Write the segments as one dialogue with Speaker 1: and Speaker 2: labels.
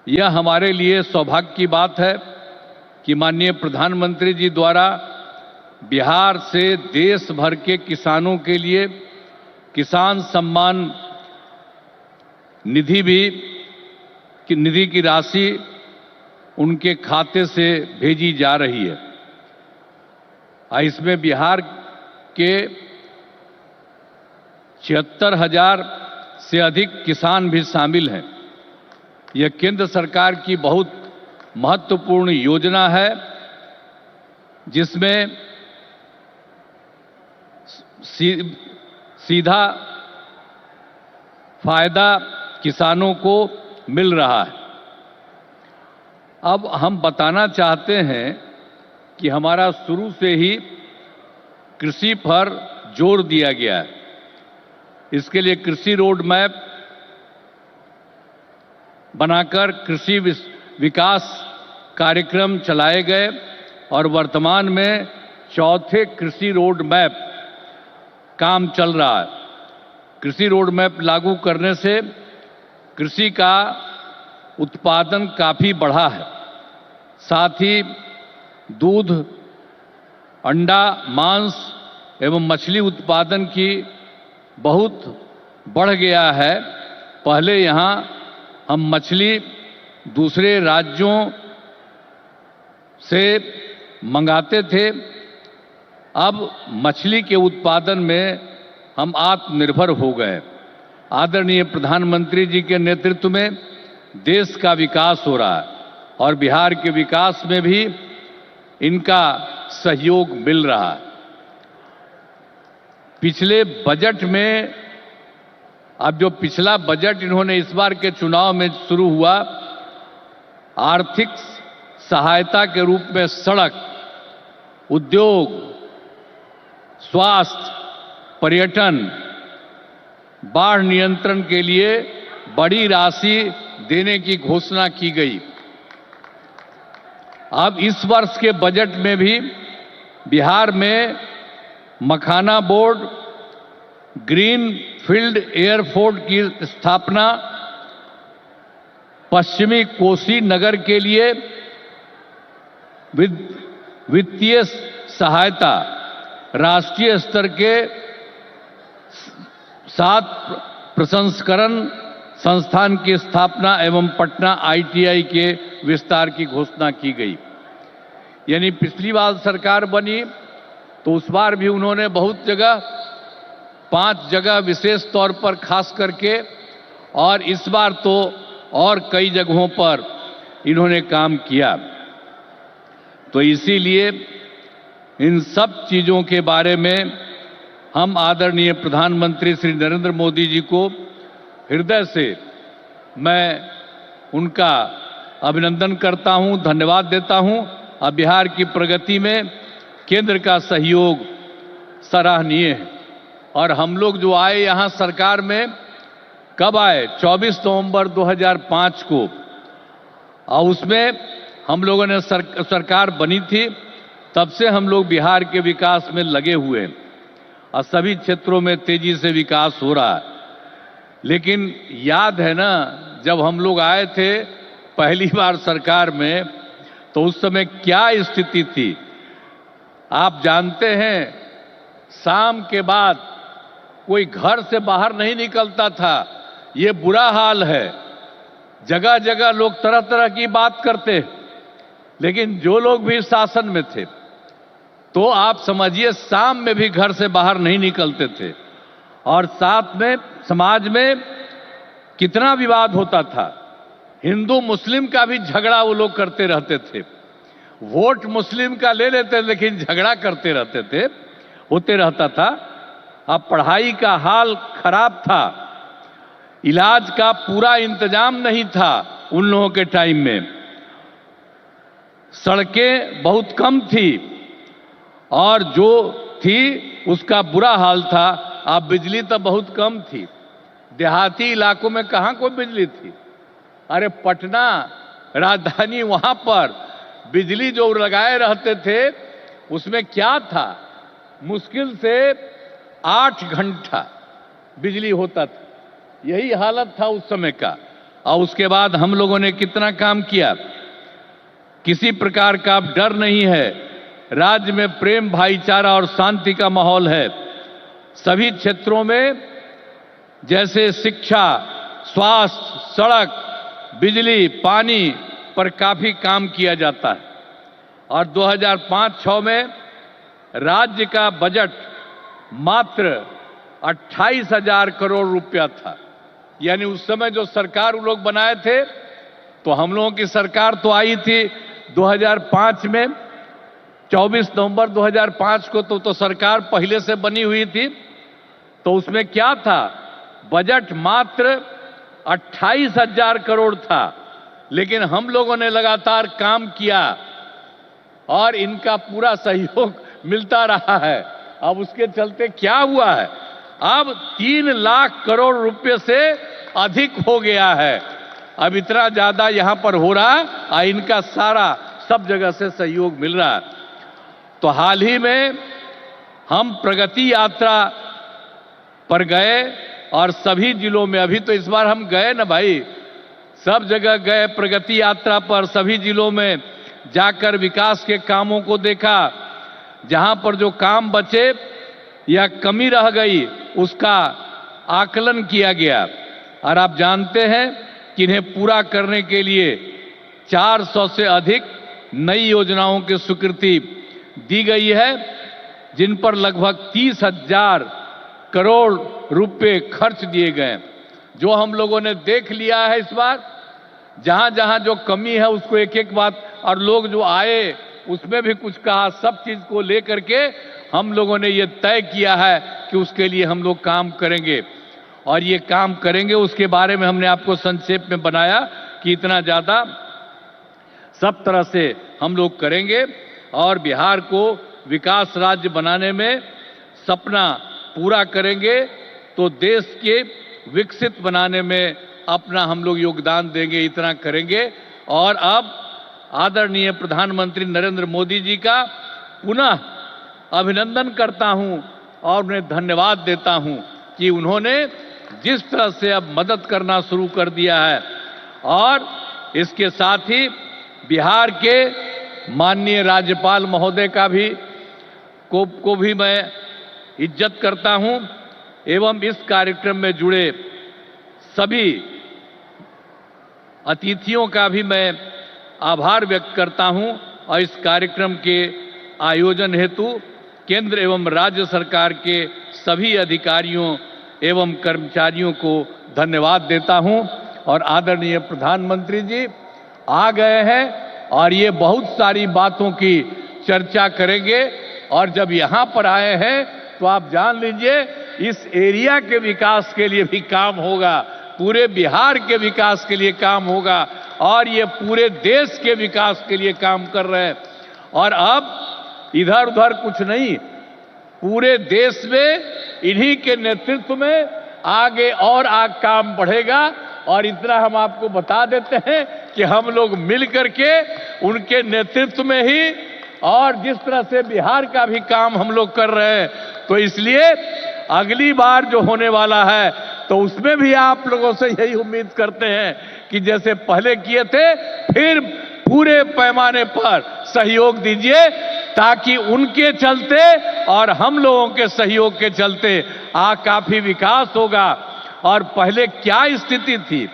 Speaker 1: यह हमारे लिए सौभाग्य की बात है कि माननीय प्रधानमंत्री जी द्वारा बिहार से देश भर के किसानों के लिए किसान सम्मान निधि की राशि उनके खाते से भेजी जा रही है। इसमें बिहार के 76,000 से अधिक किसान भी शामिल हैं। यह केंद्र सरकार की बहुत महत्वपूर्ण योजना है जिसमें सीधा फायदा किसानों को मिल रहा है। अब हम बताना चाहते हैं कि हमारा शुरू से ही कृषि पर जोर दिया गया है। इसके लिए कृषि रोड मैप बनाकर कृषि विकास कार्यक्रम चलाए गए और वर्तमान में चौथे कृषि रोड मैप काम चल रहा है। कृषि रोड मैप लागू करने से कृषि का उत्पादन काफी बढ़ा है। साथ ही दूध, अंडा, मांस एवं मछली उत्पादन की बहुत बढ़ गया है। पहले यहाँ हम मछली दूसरे राज्यों से मंगाते थे, अब मछली के उत्पादन में हम आत्मनिर्भर हो गए। आदरणीय प्रधानमंत्री जी के नेतृत्व में देश का विकास हो रहा है और बिहार के विकास में भी इनका सहयोग मिल रहा है। पिछले बजट में, अब जो पिछला बजट इन्होंने इस बार के चुनाव में शुरू हुआ, आर्थिक सहायता के रूप में सड़क, उद्योग, स्वास्थ्य, पर्यटन, बाढ़ नियंत्रण के लिए बड़ी राशि देने की घोषणा की गई। अब इस वर्ष के बजट में भी बिहार में मखाना बोर्ड, ग्रीन फील्ड एयरपोर्ट की स्थापना, पश्चिमी कोसी नगर के लिए वित्तीय सहायता, राष्ट्रीय स्तर के 7 प्रसंस्करण संस्थान की स्थापना एवं पटना ITI के विस्तार की घोषणा की गई। यानी पिछली बार सरकार बनी तो उस बार भी उन्होंने बहुत जगह, 5 जगह विशेष तौर पर खास करके, और इस बार तो और कई जगहों पर इन्होंने काम किया। तो इसीलिए इन सब चीजों के बारे में हम आदरणीय प्रधानमंत्री श्री नरेंद्र मोदी जी को हृदय से मैं उनका अभिनंदन करता हूं, धन्यवाद देता हूं। और बिहार की प्रगति में केंद्र का सहयोग सराहनीय है। और हम लोग जो आए यहां सरकार में, कब आए? 24 नवंबर 2005 को, और उसमें हम लोगों ने सरकार बनी थी। तब से हम लोग बिहार के विकास में लगे हुए हैं और सभी क्षेत्रों में तेजी से विकास हो रहा है। लेकिन याद है ना, जब हम लोग आए थे पहली बार सरकार में, तो उस समय क्या स्थिति थी आप जानते हैं। शाम के बाद कोई घर से बाहर नहीं निकलता था। ये बुरा हाल है। जगह जगह लोग तरह तरह की बात करते, लेकिन जो लोग भी शासन में थे, तो आप समझिए शाम में भी घर से बाहर नहीं निकलते थे। और साथ में समाज में कितना विवाद होता था। हिंदू मुस्लिम का भी झगड़ा वो लोग करते रहते थे। वोट मुस्लिम का ले लेते, लेकिन झगड़ा करते रहते थे, होते रहता था। अब पढ़ाई का हाल खराब था, इलाज का पूरा इंतजाम नहीं था उन लोगों के टाइम में, सड़कें बहुत कम थी और जो थी उसका बुरा हाल था। अब बिजली तो बहुत कम थी, देहाती इलाकों में कहां कोई बिजली थी। अरे पटना राजधानी, वहां पर बिजली जो लगाए रहते थे उसमें क्या था, मुश्किल से 8 घंटा बिजली होता था। यही हालत था उस समय का। और उसके बाद हम लोगों ने कितना काम किया। किसी प्रकार का अब डर नहीं है, राज्य में प्रेम, भाईचारा और शांति का माहौल है। सभी क्षेत्रों में जैसे शिक्षा, स्वास्थ्य, सड़क, बिजली, पानी पर काफी काम किया जाता है। और 2005-06 में राज्य का बजट मात्र 28,000 करोड़ रुपया था। यानी उस समय जो सरकार वो लोग बनाए थे, तो हम लोगों की सरकार तो आई थी 2005 में, 24 नवंबर 2005 को तो सरकार पहले से बनी हुई थी। तो उसमें क्या था, बजट मात्र 28,000 करोड़ था। लेकिन हम लोगों ने लगातार काम किया और इनका पूरा सहयोग मिलता रहा है। अब उसके चलते क्या हुआ है, अब 3 लाख करोड़ रुपए से अधिक हो गया है। अब इतना ज्यादा यहां पर हो रहा है और इनका सारा सब जगह से सहयोग मिल रहा है। तो हाल ही में हम प्रगति यात्रा पर गए और सभी जिलों में, अभी तो इस बार हम गए ना भाई, सब जगह गए प्रगति यात्रा पर, सभी जिलों में जाकर विकास के कामों को देखा। जहां पर जो काम बचे या कमी रह गई उसका आकलन किया गया। और आप जानते हैं कि इन्हें पूरा करने के लिए 400 से अधिक नई योजनाओं की स्वीकृति दी गई है, जिन पर लगभग 30,000 करोड़ रुपए खर्च दिए गए। जो हम लोगों ने देख लिया है इस बार, जहां जहां जो कमी है उसको एक एक बात, और लोग जो आए उसमें भी कुछ कहा, सब चीज को लेकर के हम लोगों ने ये तय किया है कि उसके लिए हम लोग काम करेंगे। और ये काम करेंगे उसके बारे में हमने आपको संक्षेप में बनाया कि इतना ज्यादा सब तरह से हम लोग करेंगे और बिहार को विकास राज्य बनाने में सपना पूरा करेंगे, तो देश के विकसित बनाने में अपना हम लोग योगदान देंगे, इतना करेंगे। और अब आदरणीय प्रधानमंत्री नरेंद्र मोदी जी का पुनः अभिनंदन करता हूं और उन्हें धन्यवाद देता हूं कि उन्होंने जिस तरह से अब मदद करना शुरू कर दिया है। और इसके साथ ही बिहार के माननीय राज्यपाल महोदय का भी को भी मैं इज्जत करता हूं एवं इस कार्यक्रम में जुड़े सभी अतिथियों का भी मैं आभार व्यक्त करता हूं। और इस कार्यक्रम के आयोजन हेतु केंद्र एवं राज्य सरकार के सभी अधिकारियों एवं कर्मचारियों को धन्यवाद देता हूं। और आदरणीय प्रधानमंत्री जी आ गए हैं और ये बहुत सारी बातों की चर्चा करेंगे। और जब यहां पर आए हैं तो आप जान लीजिए इस एरिया के विकास के लिए भी काम होगा, पूरे बिहार के विकास के लिए काम होगा और ये पूरे देश के विकास के लिए काम कर रहे हैं। और अब इधर उधर कुछ नहीं, पूरे देश में इन्हीं के नेतृत्व में आगे और काम बढ़ेगा। और इतना हम आपको बता देते हैं कि हम लोग मिल करके उनके नेतृत्व में ही और जिस तरह से बिहार का भी काम हम लोग कर रहे हैं, तो इसलिए अगली बार जो होने वाला है तो उसमें भी आप लोगों से यही उम्मीद करते हैं कि जैसे पहले किए थे फिर पूरे पैमाने पर सहयोग दीजिए, ताकि उनके चलते और हम लोगों के सहयोग के चलते काफी विकास होगा। और पहले क्या स्थिति थी,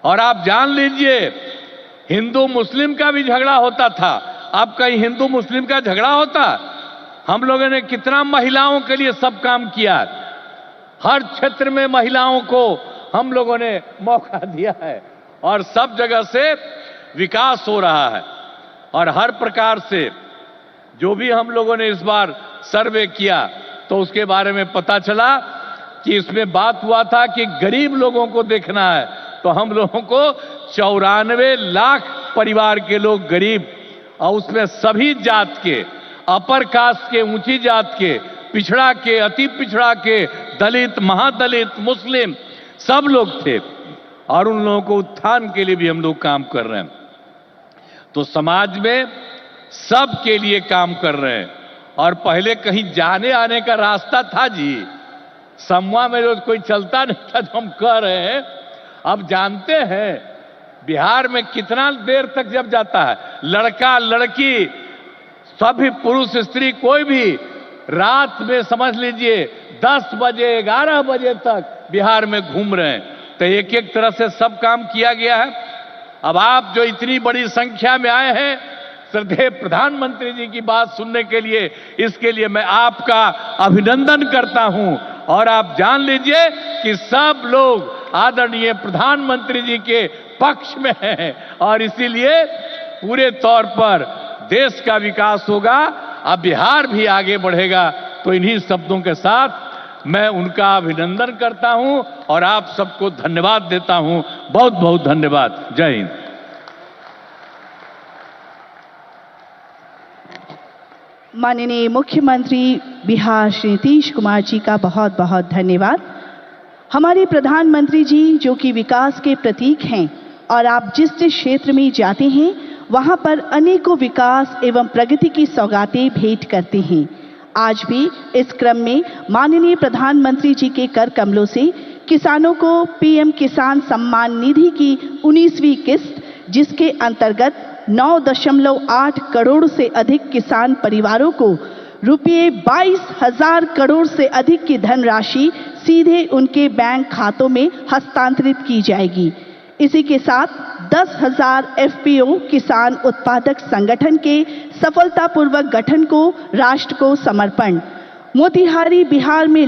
Speaker 1: और आप जान लीजिए हिंदू मुस्लिम का भी झगड़ा होता था। अब कहीं हिंदू मुस्लिम का झगड़ा होता? हम लोगों ने कितना महिलाओं के लिए सब काम किया, हर क्षेत्र में महिलाओं को हम लोगों ने मौका दिया है और सब जगह से विकास हो रहा है। और हर प्रकार से जो भी हम लोगों ने इस बार सर्वे किया तो उसके बारे में पता चला कि इसमें बात हुआ था कि गरीब लोगों को देखना है, तो हम लोगों को 94 लाख परिवार के लोग गरीब, और उसमें सभी जात के, अपर कास्ट के, ऊंची जात के, पिछड़ा के, अति पिछड़ा के, दलित, महादलित, मुस्लिम सब लोग थे। और उन लोगों को उत्थान के लिए भी हम लोग काम कर रहे हैं। तो समाज में सब के लिए काम कर रहे हैं। और पहले कहीं जाने आने का रास्ता था जी, समूह में जो कोई चलता नहीं था, तो हम कह रहे हैं अब जानते हैं बिहार में कितना देर तक जब जाता है, लड़का लड़की सभी पुरुष स्त्री कोई भी रात में समझ लीजिए 10 बजे 11 बजे तक बिहार में घूम रहे हैं। तो एक एक तरह से सब काम किया गया है। अब आप जो इतनी बड़ी संख्या में आए हैं श्रद्धेय प्रधानमंत्री जी की बात सुनने के लिए, इसके लिए मैं आपका अभिनंदन करता हूं। और आप जान लीजिए कि सब लोग आदरणीय प्रधानमंत्री जी के पक्ष में हैं और इसीलिए पूरे तौर पर देश का विकास होगा, अब बिहार भी आगे बढ़ेगा। तो इन्हीं शब्दों के साथ मैं उनका अभिनंदन करता हूं और आप सबको धन्यवाद देता हूं। बहुत बहुत धन्यवाद। जय हिंद।
Speaker 2: माननीय मुख्यमंत्री बिहार श्री नीतीश कुमार जी का बहुत बहुत धन्यवाद। हमारे प्रधानमंत्री जी जो कि विकास के प्रतीक हैं और आप जिस जिस क्षेत्र में जाते हैं वहां पर अनेकों विकास एवं प्रगति की सौगातें भेंट करते हैं। आज भी इस क्रम में माननीय प्रधानमंत्री जी के कर कमलों से किसानों को पीएम किसान सम्मान निधि की 19वीं किस्त, जिसके अंतर्गत 9.8 करोड़ से अधिक किसान परिवारों को रुपये 22,000 करोड़ से अधिक की धनराशि सीधे उनके बैंक खातों में हस्तांतरित की जाएगी। इसी के साथ 10,000 एफपीओ किसान उत्पादक संगठन के सफलतापूर्वक गठन को राष्ट्र को समर्पण। मोतिहारी बिहार में